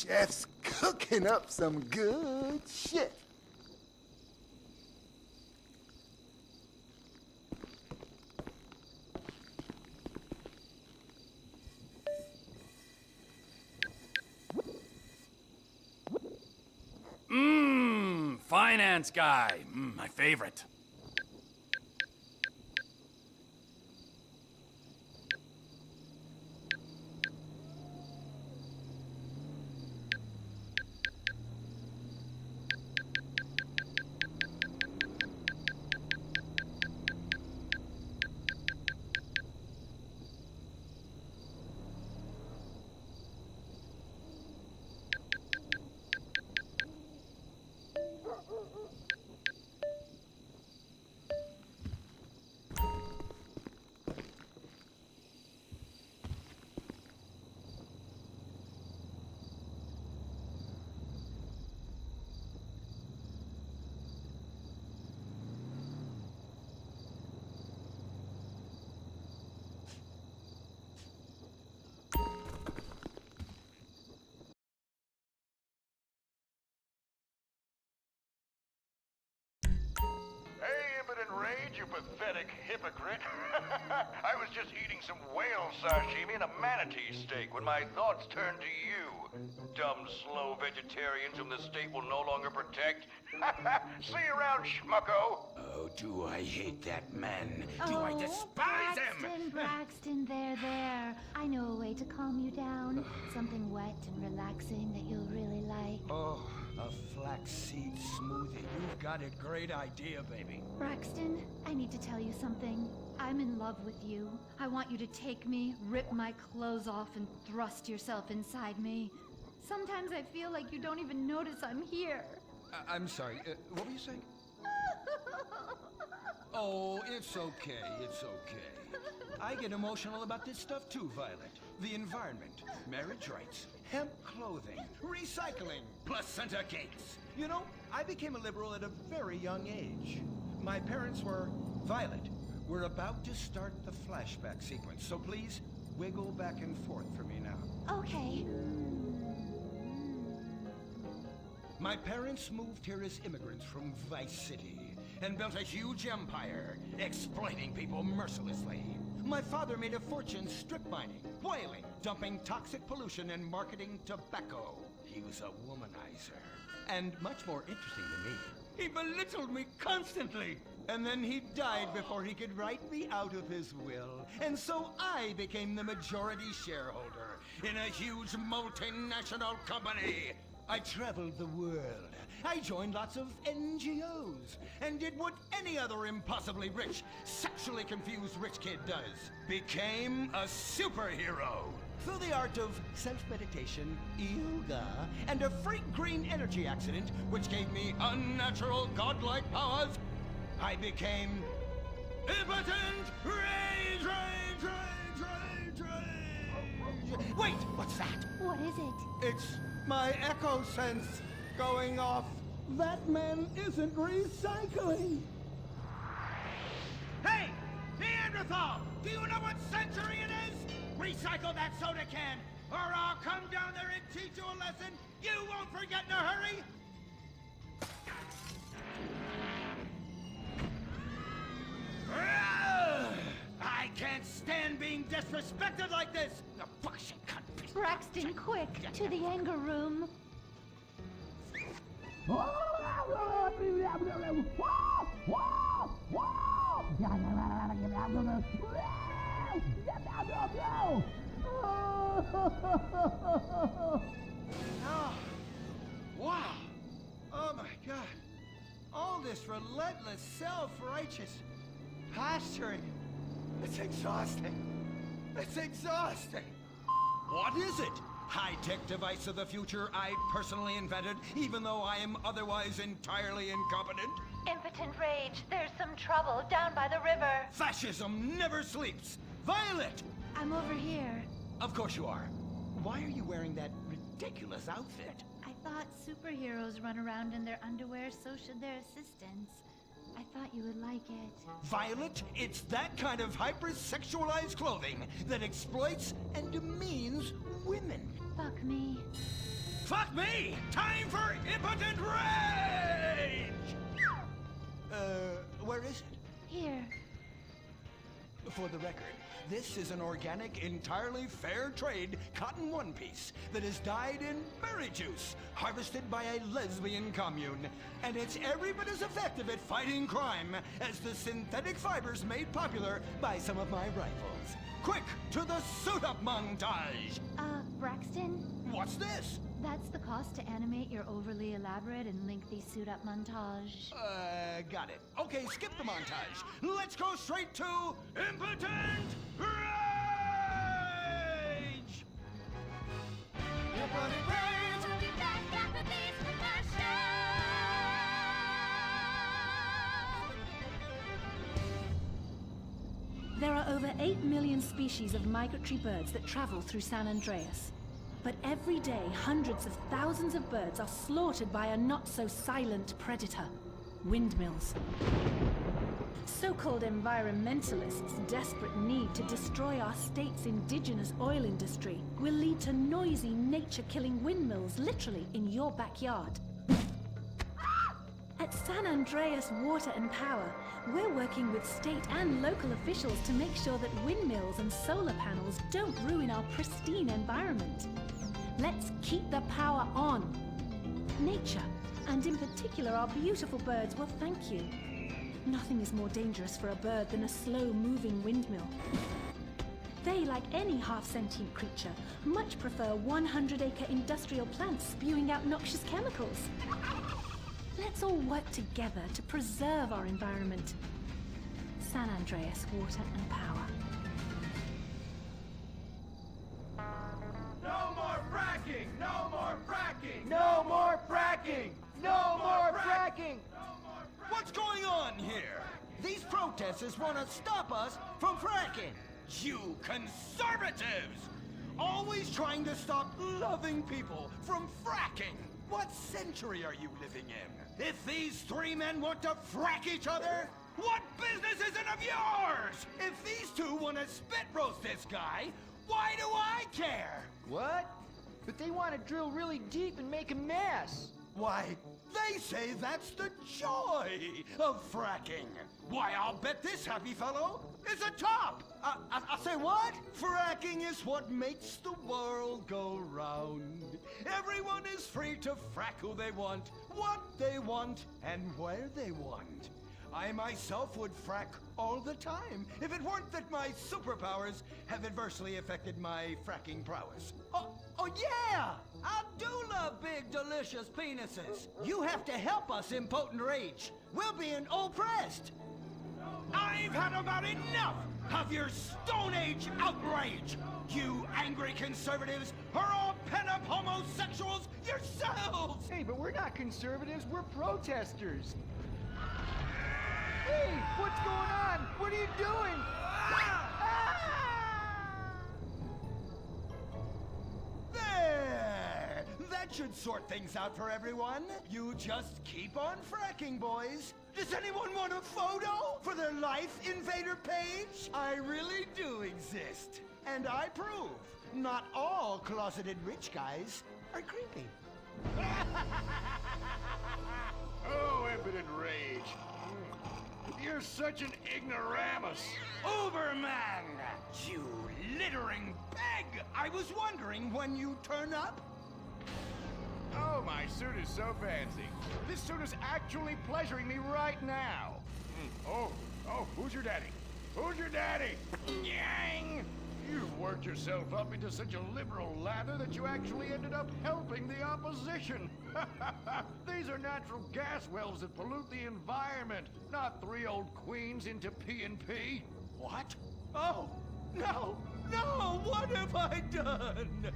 chef's cooking up some good shit. Finance guy. My favorite. You pathetic hypocrite. I was just eating some whale sashimi and a manatee steak when my thoughts turned to you. Dumb, slow vegetarians whom the state will no longer protect. See you around, schmucko. Oh, do I hate that man. Do I despise him. Braxton, there. I know a way to calm you down. Something wet and relaxing that you'll really like. Oh, a flaxseed smoothie. You've got a great idea, baby. Braxton, I need to tell you something. I'm in love with you. I want you to take me, rip my clothes off, and thrust yourself inside me. Sometimes I feel like you don't even notice I'm here. I'm sorry, what were you saying? Oh, it's okay. I get emotional about this stuff too, Violet. The environment, marriage rights, hemp clothing, recycling, placenta cakes. You know, I became a liberal at a very young age. My parents were... Violet, we're about to start the flashback sequence, so please, wiggle back and forth for me now. Okay. My parents moved here as immigrants from Vice City and built a huge empire, exploiting people mercilessly. My father made a fortune strip mining, whaling, dumping toxic pollution and marketing tobacco. He was a womanizer. And much more interesting than me, he belittled me constantly. And then he died before he could write me out of his will. And so I became the majority shareholder in a huge multinational company. I traveled the world. I joined lots of NGOs and did what any other impossibly rich, sexually confused rich kid does. Became a superhero. Through the art of self-meditation, yoga, and a freak green energy accident, which gave me unnatural godlike powers, I became impotent rage. Wait, what's that? What is it? It's my echo sense going off. That man isn't recycling. Hey, Neanderthal! Do you know what century it is? Recycle that soda can, or I'll come down there and teach you a lesson you won't forget in a hurry! I can't stand being disrespected like this! The bullshit cunt! Braxton, quick! To the anger room! Oh, wow! Oh my God! All this relentless, self-righteous posturing. It's exhausting. It's exhausting. What is it? High-tech device of the future I personally invented, even though I am otherwise entirely incompetent? Impotent rage. There's some trouble down by the river. Fascism never sleeps. Violet! I'm over here. Of course you are. Why are you wearing that ridiculous outfit? I thought superheroes run around in their underwear, so should their assistants. I thought you would like it. Violet, it's that kind of hypersexualized clothing that exploits and demeans women. Fuck me. Fuck me! Time for impotent rage! Where is it? Here. For the record, this is an organic, entirely fair trade cotton one piece that is dyed in berry juice, harvested by a lesbian commune. And it's every bit as effective at fighting crime as the synthetic fibers made popular by some of my rivals. Quick, to the suit-up montage! Braxton? What's this? That's the cost to animate your overly elaborate and lengthy suit-up montage. Got it. Okay, skip the montage. Let's go straight to impotent rage! Impotent rage! We'll be back after this commercial. There are over 8 million species of migratory birds that travel through San Andreas. But every day, hundreds of thousands of birds are slaughtered by a not-so-silent predator, windmills. So-called environmentalists' desperate need to destroy our state's indigenous oil industry will lead to noisy, nature-killing windmills literally in your backyard. At San Andreas Water and Power, we're working with state and local officials to make sure that windmills and solar panels don't ruin our pristine environment. Let's keep the power on. Nature, and in particular our beautiful birds, will thank you. Nothing is more dangerous for a bird than a slow-moving windmill. They, like any half-sentient creature, much prefer 100-acre industrial plants spewing out noxious chemicals. Let's all work together to preserve our environment. San Andreas Water and Power. No more fracking! No more fracking! No more fracking! No more fracking! What's going on here? These protesters want to stop us from fracking. You conservatives! Always trying to stop loving people from fracking. What century are you living in? If these three men want to frack each other, what business is it of yours? If these two want to spit roast this guy, why do I care? What? But they want to drill really deep and make a mess. Why, they say that's the joy of fracking. Why, I'll bet this happy fellow is a top. I say what? Fracking is what makes the world go round. Everyone is free to frack who they want, what they want, and where they want. I myself would frack all the time if it weren't that my superpowers have adversely affected my fracking prowess. Oh yeah! I do love big, delicious penises. You have to help us, impotent rage. We're being oppressed. I've had about enough of your Stone Age outrage. You angry conservatives are all pent-up homosexuals yourselves! Hey, but we're not conservatives, we're protesters. Hey, what's going on? What are you doing? There! That should sort things out for everyone. You just keep on fracking, boys. Does anyone want a photo for their Life Invader page? I really do exist. And I prove not all closeted rich guys are creepy. Oh, impotent rage. You're such an ignoramus. Uberman! You littering peg! I was wondering when you turn up. Oh, my suit is so fancy. This suit is actually pleasuring me right now. Oh, who's your daddy? Who's your daddy? Yang! You've worked yourself up into such a liberal lather that you actually ended up helping the opposition. These are natural gas wells that pollute the environment, not 3 old queens into P&P. What? Oh, no, what have I done?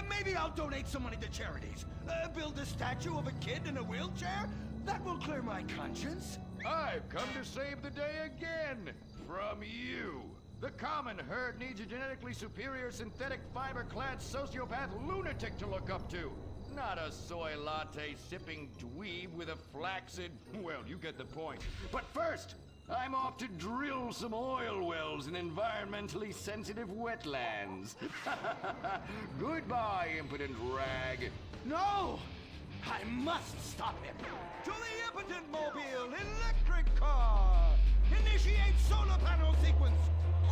Maybe I'll donate some money to charities. Build a statue of a kid in a wheelchair? That will clear my conscience. I've come to save the day again. From you. The common herd needs a genetically superior synthetic fiber-clad sociopath lunatic to look up to. Not a soy latte sipping dweeb with a flaccid... Well, you get the point. But first, I'm off to drill some oil wells in environmentally sensitive wetlands. Goodbye, impotent rag. No! I must stop him! To the impotent mobile electric car! Initiate solar panel sequence!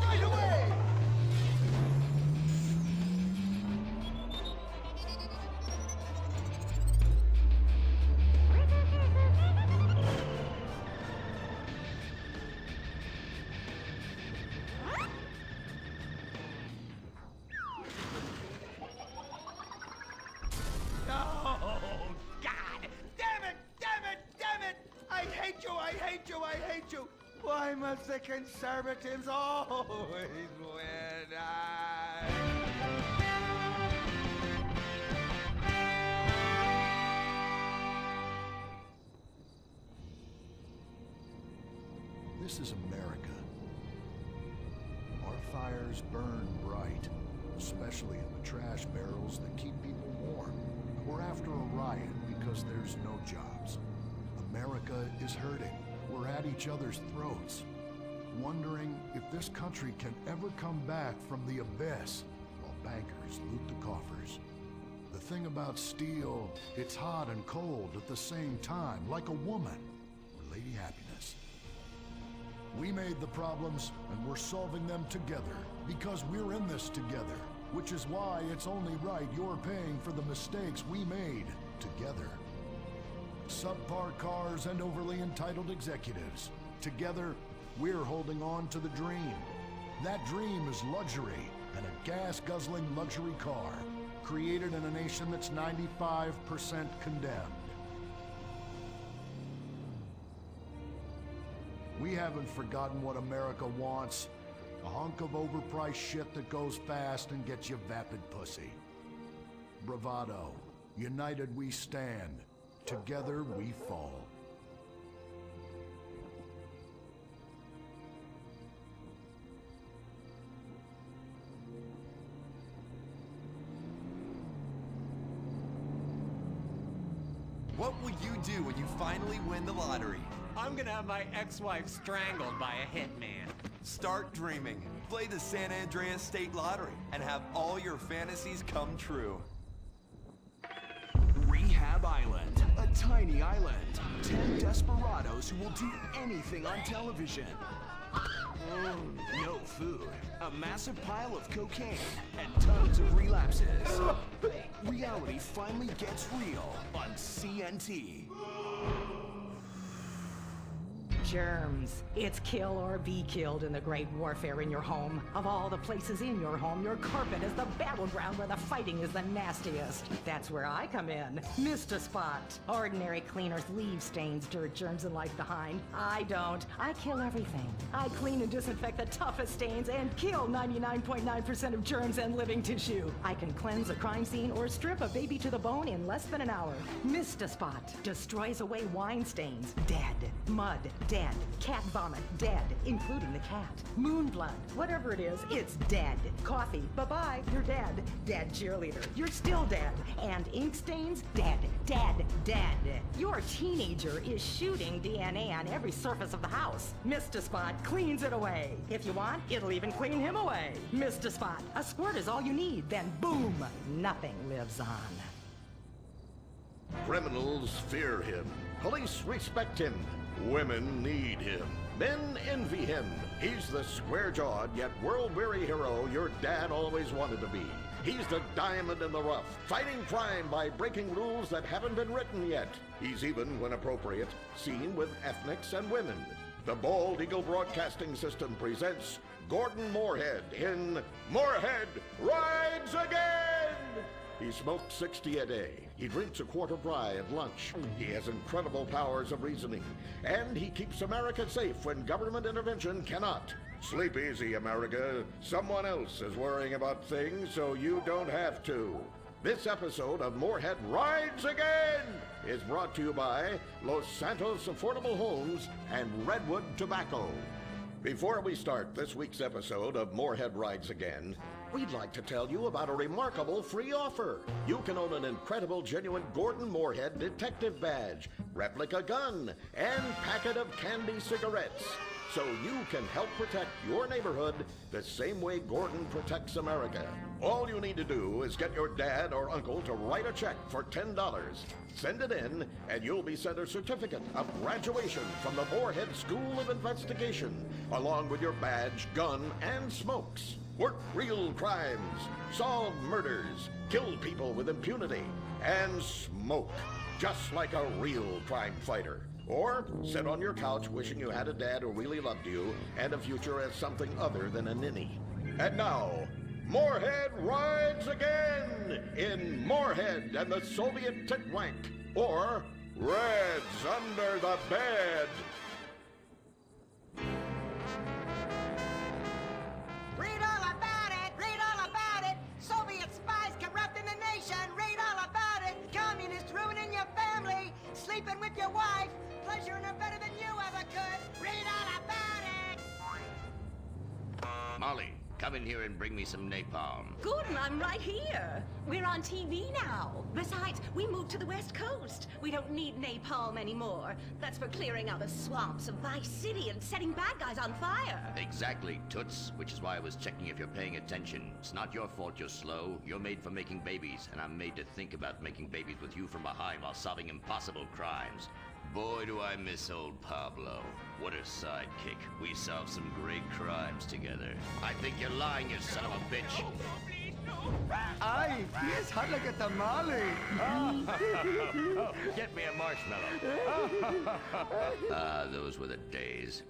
Right away! Why must the conservatives always win? This is America. Our fires burn bright, especially in the trash barrels that keep people warm. We're after a riot because there's no jobs. America is hurting. We're at each other's throats, wondering if this country can ever come back from the abyss while bankers loot the coffers. The thing about steel, it's hot and cold at the same time, like a woman or Lady Happiness. We made the problems, and we're solving them together, because we're in this together, which is why it's only right you're paying for the mistakes we made together. Subpar cars and overly entitled executives. Together, we're holding on to the dream. That dream is luxury, and a gas-guzzling luxury car, created in a nation that's 95% condemned. We haven't forgotten what America wants. A hunk of overpriced shit that goes fast and gets you vapid pussy. Bravado. United we stand. Together we fall. What will you do when you finally win the lottery? I'm gonna have my ex-wife strangled by a hitman. Start dreaming. Play the San Andreas State Lottery and have all your fantasies come true. Rehab Island, a tiny island. 10 desperados who will do anything on television. No food, a massive pile of cocaine, and tons of relapses. Reality finally gets real on CNT. Germs. It's kill or be killed in the great warfare in your home. Of all the places in your home, your carpet is the battleground where the fighting is the nastiest. That's where I come in. Mr. Spot. Ordinary cleaners leave stains, dirt, germs, and life behind. I don't. I kill everything. I clean and disinfect the toughest stains and kill 99.9% of germs and living tissue. I can cleanse a crime scene or strip a baby to the bone in less than an hour. Mr. Spot destroys away wine stains. Dead. Mud. Dead. Cat vomit, dead, including the cat. Moon blood, whatever it is, it's dead. Coffee, bye-bye, you're dead. Dead cheerleader, you're still dead. And ink stains, dead, dead, dead. Your teenager is shooting DNA on every surface of the house. Mr. Spot cleans it away. If you want, it'll even clean him away. Mr. Spot, a squirt is all you need, then boom, nothing lives on. Criminals fear him. Police respect him. Women need him. Men envy him. He's the square-jawed yet world-weary hero your dad always wanted to be. He's the diamond in the rough, fighting crime by breaking rules that haven't been written yet. He's even, when appropriate, seen with ethnics and women. The Bald Eagle Broadcasting System presents Gordon Moorhead in Moorhead Rides Again! He smokes 60 a day. He drinks a quart of rye at lunch. He has incredible powers of reasoning. And he keeps America safe when government intervention cannot. Sleep easy, America. Someone else is worrying about things so you don't have to. This episode of Moorhead Rides Again is brought to you by Los Santos Affordable Homes and Redwood Tobacco. Before we start this week's episode of Moorhead Rides Again, we'd like to tell you about a remarkable free offer. You can own an incredible, genuine Gordon Moorhead detective badge, replica gun, and packet of candy cigarettes. so you can help protect your neighborhood the same way Gordon protects America. All you need to do is get your dad or uncle to write a check for $10. Send it in, and you'll be sent a certificate of graduation from the Moorhead School of Investigation, along with your badge, gun, and smokes. Work real crimes, solve murders, kill people with impunity, and smoke, just like a real crime fighter. Or sit on your couch wishing you had a dad who really loved you and a future as something other than a ninny. And now, Moorhead rides again in Moorhead and the Soviet Titwank, or Reds Under the Bed. Read all about it! Read all about it! Soviet spies corrupting the nation! Read all about it! Communists ruining your family! Sleeping with your wife! Pleasuring her better than you ever could! Read all about it! Molly, come in here and bring me some napalm. Gordon, I'm right here. We're on TV now. Besides, we moved to the West Coast. We don't need napalm anymore. That's for clearing out the swamps of Vice City and setting bad guys on fire. Exactly, Toots, which is why I was checking if you're paying attention. It's not your fault you're slow. You're made for making babies, and I'm made to think about making babies with you from behind while solving impossible crimes. Boy, do I miss old Pablo. What a sidekick. We solved some great crimes together. I think you're lying, you son of a bitch. Ay, yes, hot like a tamale. Get me a marshmallow. Those were the days.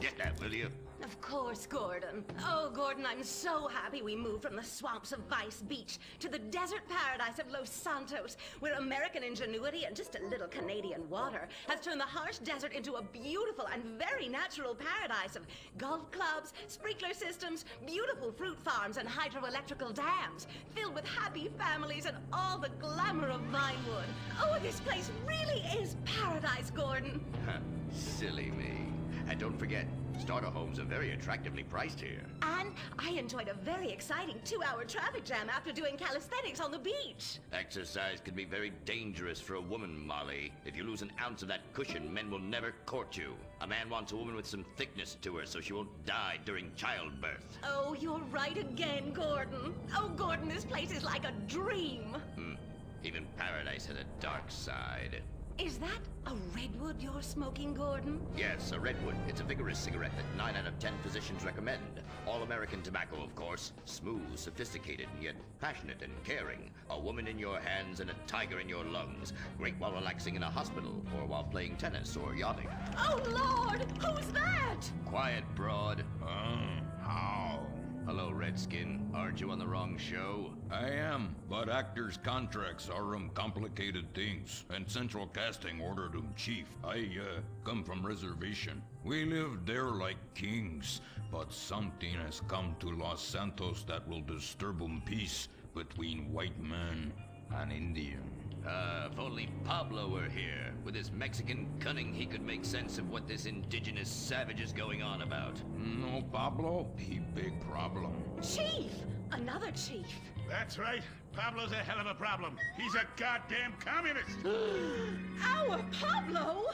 Get that, will you? Of course, Gordon. Oh, Gordon, I'm so happy we moved from the swamps of Vice Beach to the desert paradise of Los Santos, where American ingenuity and just a little Canadian water has turned the harsh desert into a beautiful and very natural paradise of golf clubs, sprinkler systems, beautiful fruit farms, and hydroelectrical dams, filled with happy families and all the glamour of Vinewood. Oh, this place really is paradise, Gordon. Silly me. And don't forget, starter homes are very attractively priced here. And I enjoyed a very exciting 2-hour traffic jam after doing calisthenics on the beach. Exercise can be very dangerous for a woman, Molly. If you lose an ounce of that cushion, men will never court you. A man wants a woman with some thickness to her so she won't die during childbirth. Oh, you're right again, Gordon. Oh, Gordon, this place is like a dream. Even paradise has a dark side. Is that a redwood you're smoking, Gordon? Yes, a redwood. It's a vigorous cigarette that 9 out of 10 physicians recommend. All-American tobacco, of course. Smooth, sophisticated, yet passionate and caring. A woman in your hands and a tiger in your lungs. Great while relaxing in a hospital, or while playing tennis or yachting. Oh, Lord! Who's that? Quiet, broad. How? Hello, Redskin. Aren't you on the wrong show? I am, but actors' contracts are complicated things, and Central Casting ordered chief. I come from reservation. We live there like kings, but something has come to Los Santos that will disturb peace between white man and Indian. If only Pablo were here. With his Mexican cunning, he could make sense of what this indigenous savage is going on about. No, Pablo, he big problem. Chief! Another chief. That's right. Pablo's a hell of a problem. He's a goddamn communist. Our Pablo?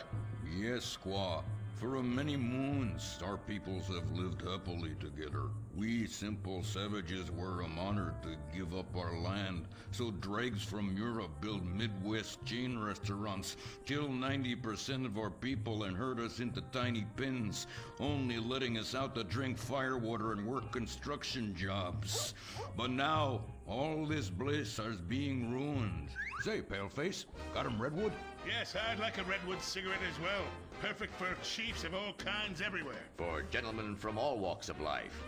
Yes, squaw. For many moons, our peoples have lived happily together. We simple savages were honored to give up our land, so dregs from Europe build Midwest chain restaurants, kill 90% of our people and herd us into tiny pens, only letting us out to drink firewater and work construction jobs. But now, all this bliss is being ruined. Say, Paleface, got him redwood? Yes, I'd like a redwood cigarette as well. Perfect for chiefs of all kinds everywhere. For gentlemen from all walks of life.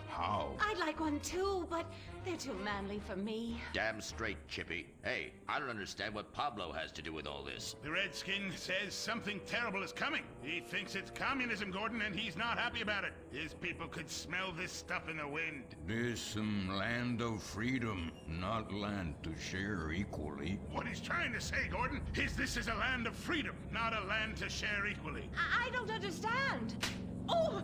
How? I'd like one too, but they're too manly for me. Damn straight, Chippy. Hey, I don't understand what Pablo has to do with all this. The Redskin says something terrible is coming. He thinks it's communism, Gordon, and he's not happy about it. His people could smell this stuff in the wind. This land of freedom, not land to share equally. What he's trying to say, Gordon, is this is a land of freedom, not a land to share equally. I don't understand. Oh,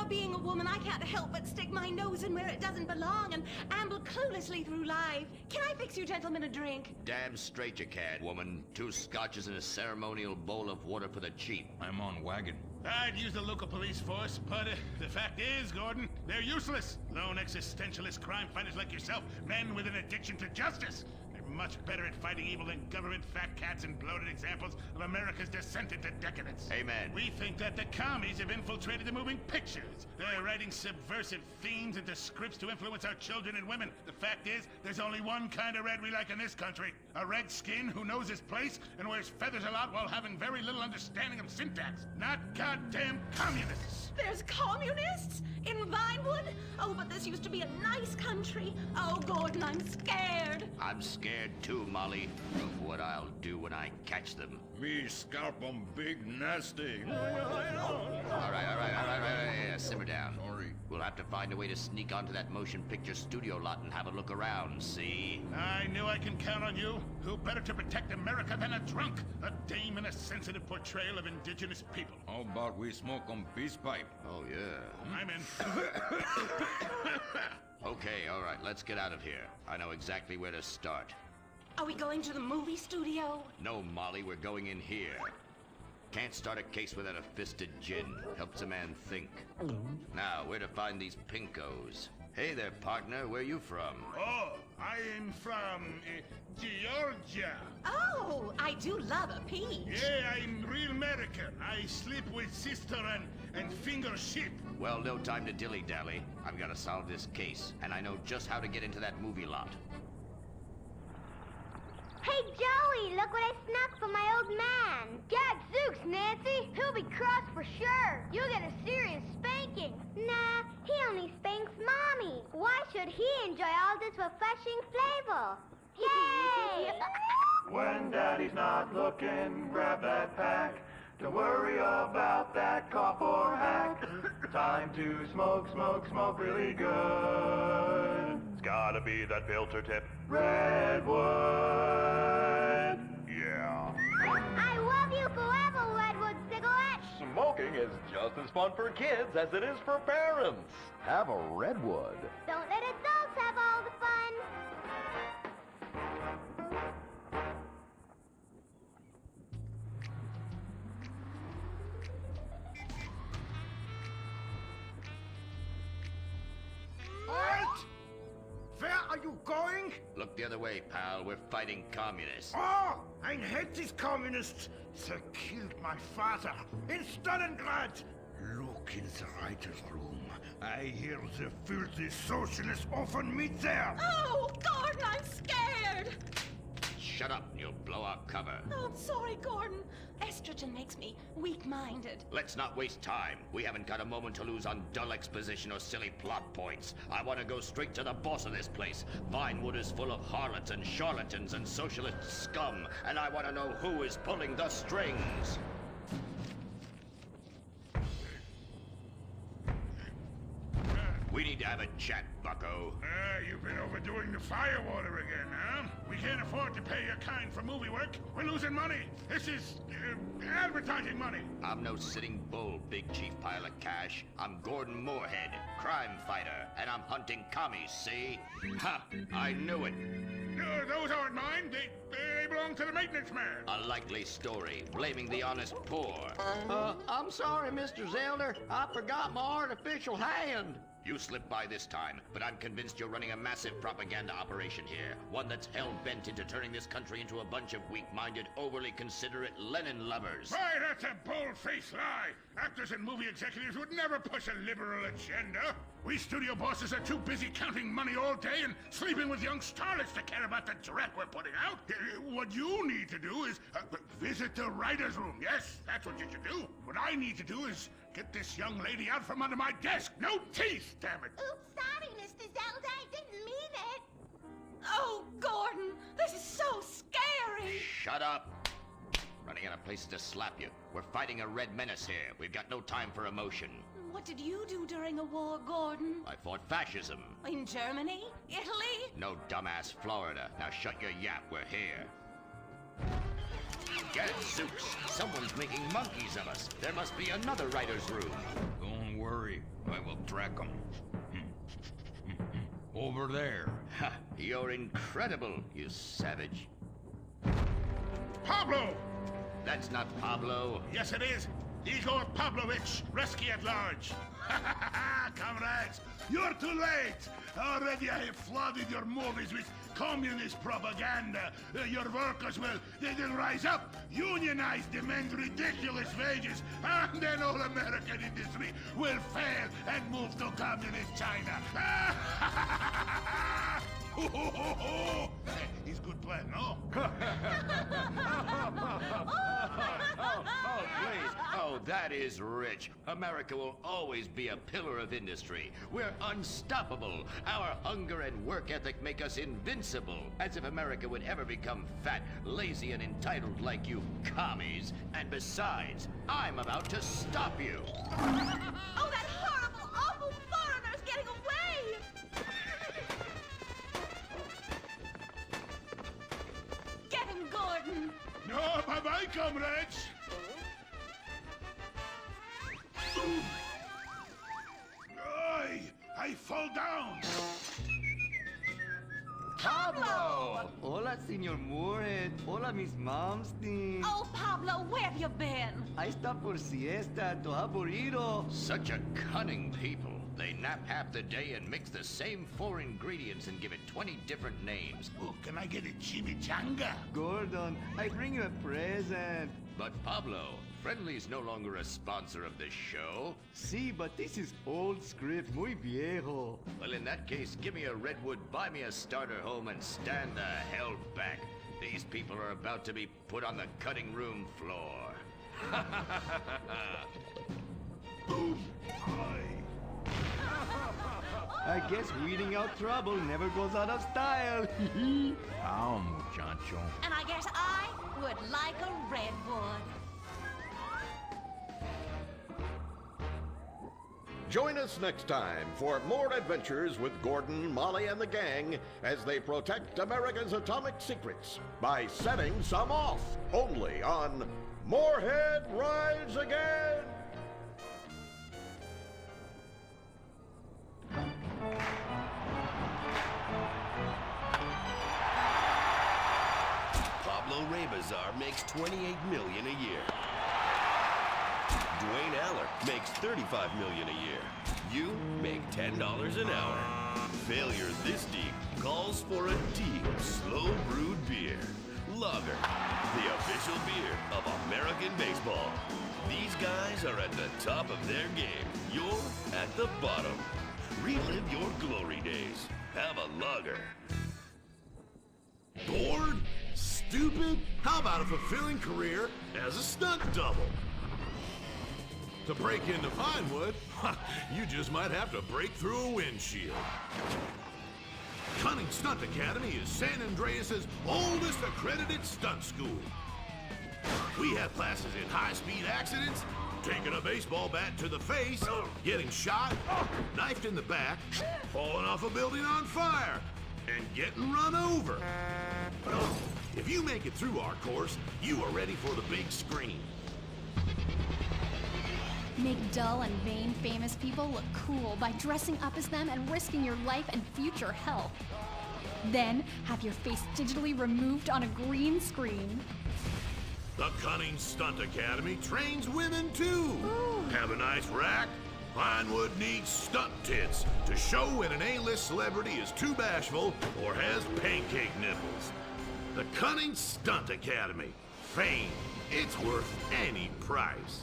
being a woman, I can't help but stick my my nose in where it doesn't belong and amble cluelessly through life. Can I fix you gentlemen a drink? Damn straight you can, woman. 2 scotches and a ceremonial bowl of water for the chief. I'm on wagon. I'd use the local police force, but the fact is, Gordon, they're useless. Lone existentialist crime fighters like yourself, men with an addiction to justice. They're much better at fighting evil than government fat cats and bloated examples of America's descent into decadence. Amen. We think that the commies have infiltrated the moving pictures. They're writing subversive themes into scripts to influence our children and women. The fact is, there's only one kind of red we like in this country. A red skin who knows his place and wears feathers a lot while having very little understanding of syntax. Not goddamn communists. There's communists? In Vinewood? Oh, but this used to be a nice country. Oh, Gordon, I'm scared. I'm scared too, Molly, of what I'll do when I catch them. Me scalp 'em big nasty. All right. Simmer down. Sorry. We'll have to find a way to sneak onto that motion picture studio lot and have a look around, see? I knew I can count on you. Who better to protect America than a drunk? A dame and a sensitive portrayal of indigenous people. How about we smoke 'em peace pipe? Oh, yeah. I'm in. Okay, all right, let's get out of here. I know exactly where to start. Are we going to the movie studio? No, Molly, we're going in here. Can't start a case without a fisted gin. Helps a man think. Now, where to find these pinkos? Hey there, partner, where you from? Oh, I am from Georgia. Oh, I do love a peach. Yeah, I'm real American. I sleep with sister and finger shit. Well, no time to dilly-dally. I've got to solve this case, and I know just how to get into that movie lot. Hey, Joey, look what I snuck from my old man. Gadzooks, Nancy. He'll be cross for sure. You'll get a serious spanking. Nah, he only spanks Mommy. Why should he enjoy all this refreshing flavor? Yay! When Daddy's not looking, grab that pack. Don't worry about that cough or hack. Time to smoke, smoke, smoke really good. It's gotta be that filter tip. Redwood. Yeah. I love you forever, Redwood cigarette. Smoking is just as fun for kids as it is for parents. Have a Redwood. Don't let adults have all the fun. Halt! Where are you going? Look the other way, pal. We're fighting communists. Oh, I hate these communists. They killed my father in Stalingrad. Look in the writer's room. I hear the filthy socialists often meet there. Oh, Gordon, I'm scared. Shut up, and you'll blow our cover. Oh, I'm sorry, Gordon. Estrogen makes me weak-minded. Let's not waste time. We haven't got a moment to lose on dull exposition or silly plot points. I want to go straight to the boss of this place. Vinewood is full of harlots and charlatans and socialist scum, and I want to know who is pulling the strings. We need to have a chat, bucko. You've been overdoing the firewater again, huh? We can't afford to pay your kind for movie work. We're losing money. This is advertising money. I'm no sitting bull, big chief pile of cash. I'm Gordon Moorhead, crime fighter, and I'm hunting commies, see? Ha! I knew it. Those aren't mine. They belong to the maintenance man. A likely story, blaming the honest poor. I'm sorry, Mr. Zelder. I forgot my artificial hand. You slipped by this time, but I'm convinced you're running a massive propaganda operation here. One that's hell-bent into turning this country into a bunch of weak-minded, overly considerate Lenin lovers. Why, that's a bold-faced lie. Actors and movie executives would never push a liberal agenda. We studio bosses are too busy counting money all day and sleeping with young starlets to care about the dreck we're putting out. What you need to do is visit the writer's room. Yes, that's what you should do. What I need to do is get this young lady out from under my desk. No teeth, damn it. Oops, sorry, Mr. Zelda. I didn't mean it. Oh, Gordon, this is so scary. Shut up. Running out of places to slap you. We're fighting a red menace here. We've got no time for emotion. What did you do during a war, Gordon? I fought fascism. In Germany? Italy? No, dumbass, Florida. Now shut your yap. We're here. Gadzooks! Someone's making monkeys of us. There must be another writer's room. Don't worry. I will track them. Over there. Ha! You're incredible, you savage. Pablo! That's not Pablo. Yes, it is. Igor Pavlovich, rescue at large. Comrades, you're too late. Already I have flooded your movies with communist propaganda. Your workers they'll rise up, unionize, demand ridiculous wages, and then all American industry will fail and move to communist China. He's good plan, no? Oh, please. Oh, that is rich. America will always be a pillar of industry. We're unstoppable. Our hunger and work ethic make us invincible. As if America would ever become fat, lazy, and entitled like you commies. And besides, I'm about to stop you. Oh, that horrible, awful foreigner's getting away! Get him, Gordon! No, bye-bye, comrades. I fall down. Pablo! Hola, Senor Moorhead. Hola, Miss Momstein. Oh, Pablo, where have you been? I stopped for siesta to aburrido. Such a cunning people. They nap half the day and mix the same 4 ingredients and give it 20 different names. Oh, can I get a chimichanga? Gordon, I bring you a present. But Pablo, Friendly's no longer a sponsor of this show. Sí, but this is old script, muy viejo. Well, in that case, give me a redwood, buy me a starter home, and stand the hell back. These people are about to be put on the cutting room floor. Boom! I guess weeding out trouble never goes out of style. Muchacho. And I guess I would like a redwood. Join us next time for more adventures with Gordon, Molly, and the gang as they protect America's atomic secrets by setting some off. Only on Moorhead Rides Again! Pablo Rebazar makes $28 million a year. Dwayne Aller makes $35 million a year. You make $10 an hour. Failure this deep calls for a deep, slow brewed beer. Lager, the official beer of American baseball. These guys are at the top of their game. You're at the bottom. Relive your glory days. Have a lager. Bored? Stupid? How about a fulfilling career as a stunt double? To break into Vinewood, you just might have to break through a windshield. Cunning Stunt Academy is San Andreas' oldest accredited stunt school. We have classes in high-speed accidents, taking a baseball bat to the face, getting shot, knifed in the back, falling off a building on fire, and getting run over. If you make it through our course, you are ready for the big screen. Make dull and vain famous people look cool by dressing up as them and risking your life and future health. Then have your face digitally removed on a green screen. The Cunning Stunt Academy trains women too. Ooh. Have a nice rack? Vinewood needs stunt tits to show when an A-list celebrity is too bashful or has pancake nipples. The Cunning Stunt Academy. Fame. It's worth any price.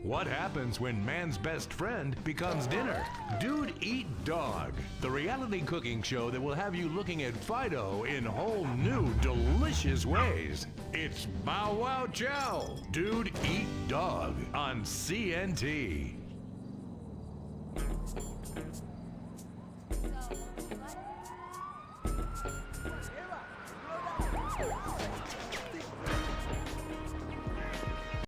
What happens when man's best friend becomes dinner? Dude Eat Dog, the reality cooking show that will have you looking at Fido in whole new, delicious ways. It's Bow Wow Chow, Dude Eat Dog on CNT. So,